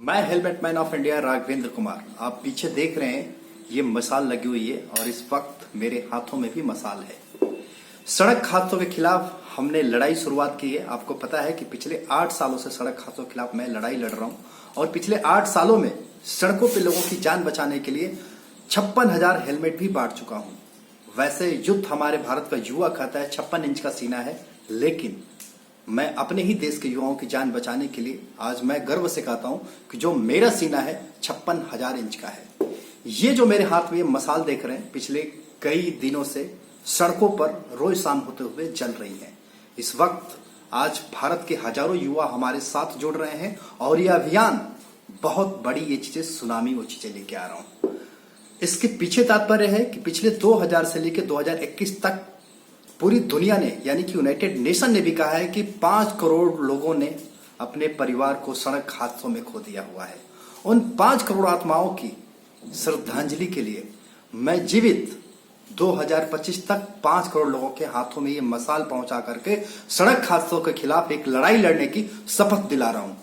मैं helmet man of India Raghavendra Kumar. आप पीछे देख रहे हैं ये मसाल लगी हुई है और इस वक्त मेरे हाथों में भी मसाल है। सड़क हादसों के खिलाफ हमने लड़ाई शुरुआत की है। आपको पता है कि पिछले 8 सालों से सड़क हादसों के खिलाफ मैं लड़ाई लड़ रहा हूं और पिछले 8 सालों में सड़कों पे लोगों की जान बचाने के लिए 56,000 हेलमेट भी बांट चुका हूं। वैसे युद्ध हमारे भारत का युवा कहता है 56 इंच का सीना है, लेकिन मैं अपने ही देश के युवाओं की जान बचाने के लिए आज मैं गर्व से कहता हूं कि जो मेरा सीना है 56,000 इंच का है। ये जो मेरे हाथ में ये मसाल देख रहे हैं पिछले कई दिनों से सड़कों पर रोज शाम होते हुए जल रही है। इस वक्त आज भारत के हजारों युवा हमारे साथ जुड़ रहे हैं और ये अभियान बहुत बड़ी ये चीजें सुनामी वो चीजें लेके आ रहा हूं। इसके पीछे तात्पर्य है कि पिछले 2000 से लेकर 2021 तक पूरी दुनिया ने यानी कि यूनाइटेड नेशन ने भी कहा है कि 5 करोड़ लोगों ने अपने परिवार को सड़क हादसों में खो दिया हुआ है। उन 5 करोड़ आत्माओं की श्रद्धांजलि के लिए मैं जीवित 2025 तक 5 करोड़ लोगों के हाथों में ये मसाल पहुंचा करके सड़क हादसों के खिलाफ एक लड़ाई लड़ने की शपथ दिला रहा हूं।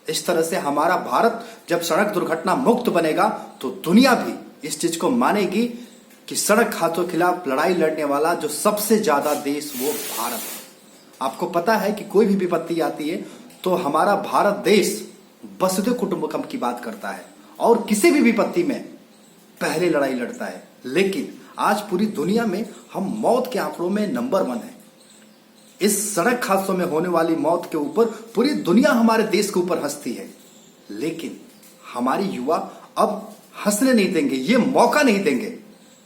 इस तरह से हमारा भारत जब सड़क दुर्घटना मुक्त बनेगा तो दुनिया भी इस चीज को मानेगी कि सड़क हादसों के खिलाफ लड़ाई लड़ने वाला जो सबसे ज्यादा देश वो भारत है। आपको पता है कि कोई भी विपत्ति आती है तो हमारा भारत देश वसुधैव कुटुंबकम की बात करता है और किसी भी विपत्ति में पहले लड़ाई लड़ता है। लेकिन आज पूरी दुनिया में हम मौत के आंकड़ों में नंबर 1 है। इस सड़क हादसों में होने वाली मौत के ऊपर पूरी दुनिया हमारे देश के ऊपर हंसती है, लेकिन हमारे युवा अब हंसने नहीं देंगे, ये मौका नहीं देंगे,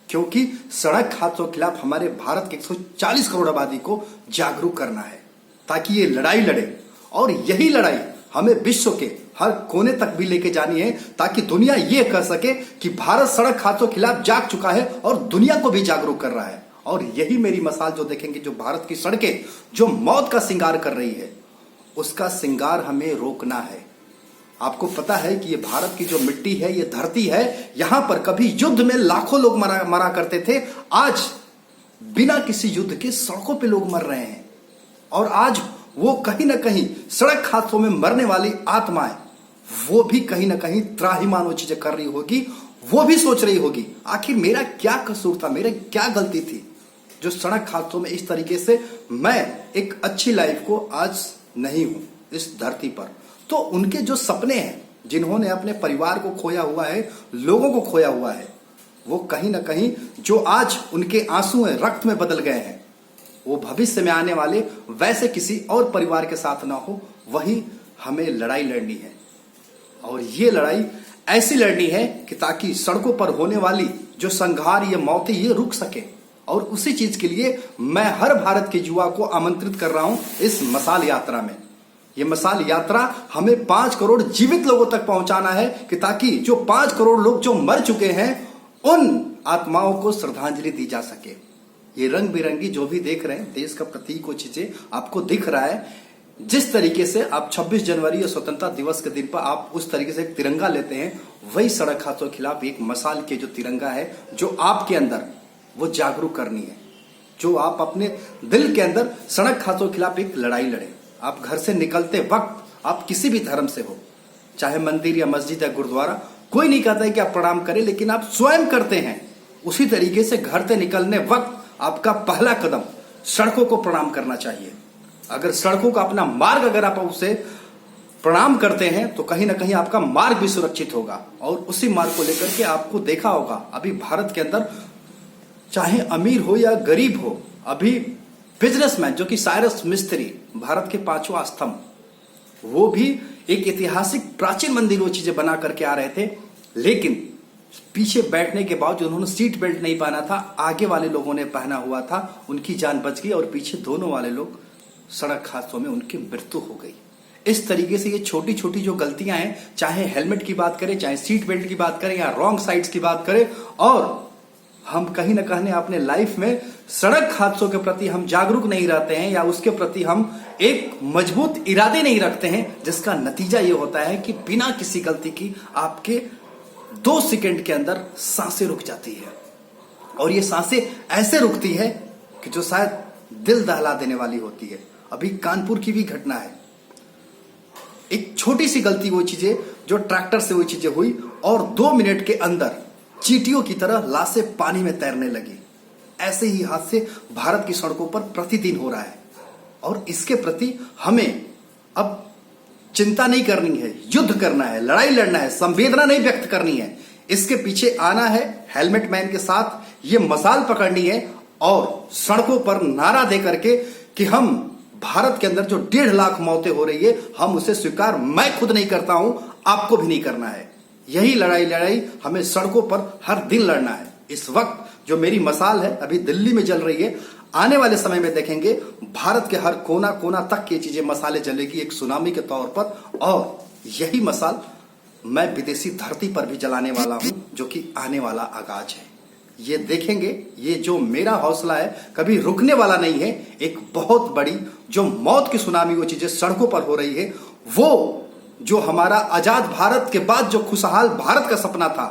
क्योंकि सड़क हादसों के खिलाफ हमारे भारत के 140 करोड़ आबादी को जागरूक करना है ताकि ये लड़ाई लड़े और यही लड़ाई हमें विश्व के हर कोने तक भी लेके जानी है ताकि दुनिया ये कह सके कि भारत सड़क हादसों के खिलाफ जाग चुका है और दुनिया को भी जागरूक कर रहा है। और यही मेरी मिसाल जो देखेंगे, जो भारत की सड़कें जो मौत का श्रृंगार कर रही है उसका श्रृंगार हमें रोकना है। आपको पता है कि ये भारत की जो मिट्टी है, ये धरती है, यहां पर कभी युद्ध में लाखों लोग मरा करते थे। आज बिना किसी युद्ध के सड़कों पे लोग मर रहे हैं और आज वो कहीं ना कहीं सड़क हादसों में मरने वाली आत्माएं वो भी कहीं ना कहीं त्राहिमाम वो चीजें कर रही होगी। वो भी सोच रही होगी आखिर मेरा क्या कसूर था, मेरा क्या गलती थी जो सड़क हादसों में इस तरीके से मैं एक अच्छी लाइफ को आज नहीं हूं इस धरती पर। तो उनके जो सपने हैं, जिन्होंने अपने परिवार को खोया हुआ है, लोगों को खोया हुआ है, वो कहीं ना कहीं जो आज उनके आंसू हैं रक्त में बदल गए हैं, वो भविष्य में आने वाले वैसे किसी और परिवार के साथ ना हो। वही हमें लड़ाई लड़नी है और ये लड़ाई ऐसी लड़नी है कि ताकि सड़कों पर होने वाली जो संघार, ये मौतें, ये रुक सके। और उसी चीज के लिए मैं हर भारत के युवा को आमंत्रित कर रहा हूं इस मसाल यात्रा में। ये मसाल यात्रा हमें 5 करोड़ जीवित लोगों तक पहुंचाना है कि ताकि जो 5 करोड़ लोग जो मर चुके हैं उन आत्माओं को श्रद्धांजलि दी जा सके। ये रंग बिरंगी जो भी देख रहे हैं देश का प्रतीक वो चीजें आपको दिख रहा है। जिस तरीके से आप 26 जनवरी या स्वतंत्रता दिवस के दिन पर आप उस तरीके से एक तिरंगा लेते हैं, वही सड़क हादसों के खिलाफ एक मसाल के जो तिरंगा है जो आपके अंदर वो जागरूक करनी है, जो आप अपने दिल के अंदर सड़क हादसों के खिलाफ एक लड़ाई लड़े। आप घर से निकलते वक्त आप किसी भी धर्म से हो, चाहे मंदिर या मस्जिद या गुरुद्वारा, कोई नहीं कहता है कि आप प्रणाम करें, लेकिन आप स्वयं करते हैं। उसी तरीके से घर से निकलने वक्त आपका पहला कदम सड़कों को प्रणाम करना चाहिए। अगर सड़कों का अपना मार्ग अगर आप उसे प्रणाम करते हैं तो कहीं ना कहीं आपका मार्ग भी सुरक्षित होगा। और उसी मार्ग को लेकर के आपको देखा होगा अभी भारत के अंदर चाहे अमीर हो या गरीब हो, अभी बिजनेसमैन जो कि साइरस मिस्त्री, भारत के 5वां स्तंभ, वो भी एक ऐतिहासिक प्राचीन मंदिर वो चीजें बना करके आ रहे थे, लेकिन पीछे बैठने के बाद उन्होंने सीट बेल्ट नहीं पहना था, आगे वाले लोगों ने पहना हुआ था, उनकी जान बच गई और पीछे दोनों वाले लोग सड़क हादसों में उनकी मृत्यु हो गई। इस तरीके से ये छोटी छोटी जो गलतियां हैं, चाहे हेलमेट की बात करें, चाहे सीट बेल्ट की बात करें या रॉन्ग साइड्स की बात करें, और हम कहीं ना कहीं अपने लाइफ में सड़क हादसों के प्रति हम जागरूक नहीं रहते हैं या उसके प्रति हम एक मजबूत इरादे नहीं रखते हैं, जिसका नतीजा ये होता है कि बिना किसी गलती की आपके 2 सेकंड के अंदर सांसें रुक जाती है। और ये सांसें ऐसे रुकती है कि जो शायद दिल दहला देने वाली होती है। अभी कानपुर की भी घटना है, एक छोटी सी गलती वो चीजें जो ट्रैक्टर से वो चीजें हुई और 2 मिनट के अंदर चींटियों की तरह लाशें पानी में तैरने लगी। ऐसे ही हादसे भारत की सड़कों पर प्रतिदिन हो रहा है और इसके प्रति हमें अब चिंता नहीं करनी है, युद्ध करना है, लड़ाई लड़ना है, संवेदना नहीं व्यक्त करनी है। इसके पीछे आना है, हेलमेट मैन के साथ ये मशाल पकड़नी है और सड़कों पर नारा दे करके कि हम भारत के अंदर जो 1.5 लाख मौतें हो रही है हम उसे स्वीकार मैं खुद नहीं करता हूं, आपको भी नहीं करना है। यही लड़ाई हमें सड़कों पर हर दिन लड़ना है। इस वक्त जो मेरी मशाल है अभी दिल्ली में जल रही है, आने वाले समय में देखेंगे भारत के हर कोना कोना तक ये चीजें मसाले जलेगी एक सुनामी के तौर पर। और यही मसाल मैं विदेशी धरती पर भी जलाने वाला हूं, जो कि आने वाला आगाज है। ये देखेंगे, ये जो मेरा हौसला है कभी रुकने वाला नहीं है। एक बहुत बड़ी जो मौत की सुनामी वो चीजें सड़कों पर हो रही है, वो जो हमारा आजाद भारत के बाद जो खुशहाल भारत का सपना था,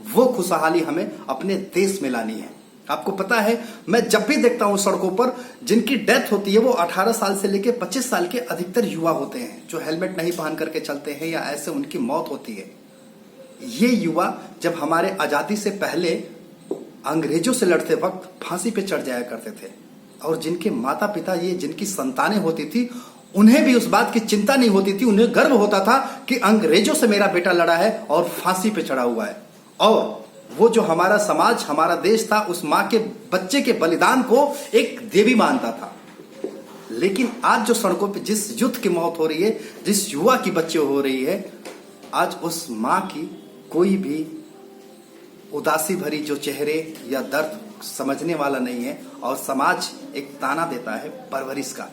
वो खुशहाली हमें अपने देश में लानी है। आपको पता है, मैं जब भी देखता हूं सड़कों पर जिनकी डेथ होती है वो 18 साल से लेकर 25 साल के अधिकतर युवा होते हैं, जो हेलमेट नहीं पहन करके चलते हैं या ऐसे उनकी मौत होती है। ये युवा जब हमारे आजादी से पहले अंग्रेजों से लड़ते वक्त फांसी पे चढ़ जाया करते थे और जिनके माता पिता ये जिनकी संतानें होती थी उन्हें भी उस बात की चिंता नहीं होती थी। उन्हें गर्व होता था कि अंग्रेजों से मेरा बेटा लड़ा है और फांसी पे चढ़ा हुआ है। और वो जो हमारा समाज, हमारा देश था, उस माँ के बच्चे के बलिदान को एक देवी मानता था। लेकिन आज जो सड़कों पे जिस युद्ध की मौत हो रही है, जिस युवा की बच्चे हो रही है, आज उस माँ की कोई भी उदासी भरी जो चेहरे या दर्द समझने वाला नहीं है। और समाज एक ताना देता है परवरिश का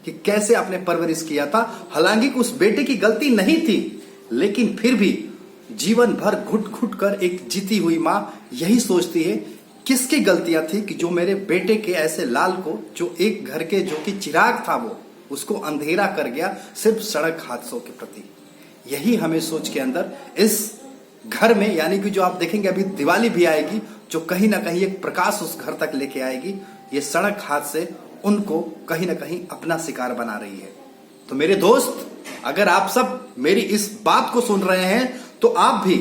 कि कैसे आपने परवरिश किया था। हालांकि उस बेटे की गलती नहीं थी, लेकिन फिर भी जीवन भर घुट घुट कर एक जीती हुई मां यही सोचती है किसकी गलतियां थी कि जो मेरे बेटे के ऐसे लाल को, जो एक घर के जो कि चिराग था, वो उसको अंधेरा कर गया सिर्फ सड़क हादसों के प्रति। यही हमें सोच के अंदर इस घर में, यानी कि जो आप देखेंगे अभी दिवाली भी आएगी, जो कहीं ना कहीं एक प्रकाश उस घर तक लेके आएगी। ये सड़क हादसे उनको कहीं ना कहीं अपना शिकार बना रही है। तो मेरे दोस्त, अगर आप सब मेरी इस बात को सुन रहे हैं तो आप भी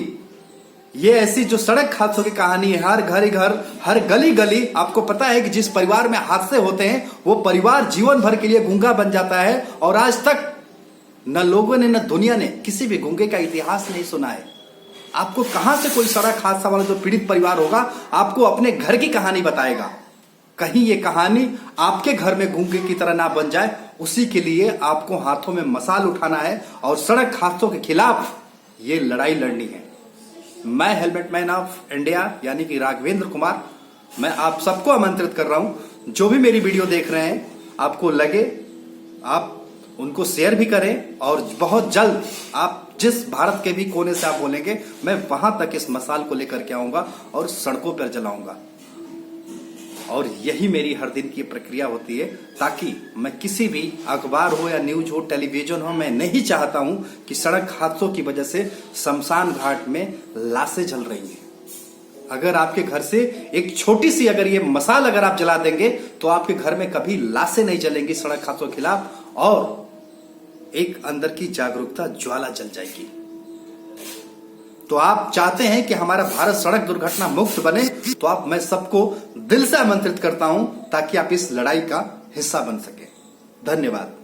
ये ऐसी जो सड़क हादसों की कहानी है, हर घर हर गली गली, आपको पता है कि जिस परिवार में हादसे होते हैं वो परिवार जीवन भर के लिए गूंगा बन जाता है। और आज तक न लोगों ने न दुनिया ने किसी भी गूंगे का इतिहास नहीं सुना है। आपको कहां से कोई सड़क हादसा वाला जो पीड़ित परिवार होगा आपको अपने घर की कहानी बताएगा। कहीं ये कहानी आपके घर में गूंगे की तरह ना बन जाए, उसी के लिए आपको हाथों में मशाल उठाना है और सड़क हादसों के खिलाफ ये लड़ाई लड़नी है। मैं हेलमेट मैन ऑफ इंडिया यानी कि राघवेंद्र कुमार, मैं आप सबको आमंत्रित कर रहा हूं, जो भी मेरी वीडियो देख रहे हैं, आपको लगे आप उनको शेयर भी करें और बहुत जल्द आप जिस भारत के भी कोने से आप बोलेंगे, मैं वहां तक इस मशाल को लेकर के आऊंगा और सड़कों पर जलाऊंगा। और यही मेरी हर दिन की प्रक्रिया होती है, ताकि मैं किसी भी अखबार हो या न्यूज हो, टेलीविजन हो, मैं नहीं चाहता हूं कि सड़क हादसों की वजह से शमशान घाट में लाशें जल रही हैं। अगर आपके घर से एक छोटी सी अगर ये मशाल अगर आप जला देंगे तो आपके घर में कभी लाशें नहीं जलेंगी सड़क हादसों के खिलाफ, और एक अंदर की जागरूकता ज्वाला जल जाएगी। तो आप चाहते हैं कि हमारा भारत सड़क दुर्घटना मुक्त बने, तो आप मैं सबको दिल से आमंत्रित करता हूं ताकि आप इस लड़ाई का हिस्सा बन सके। धन्यवाद।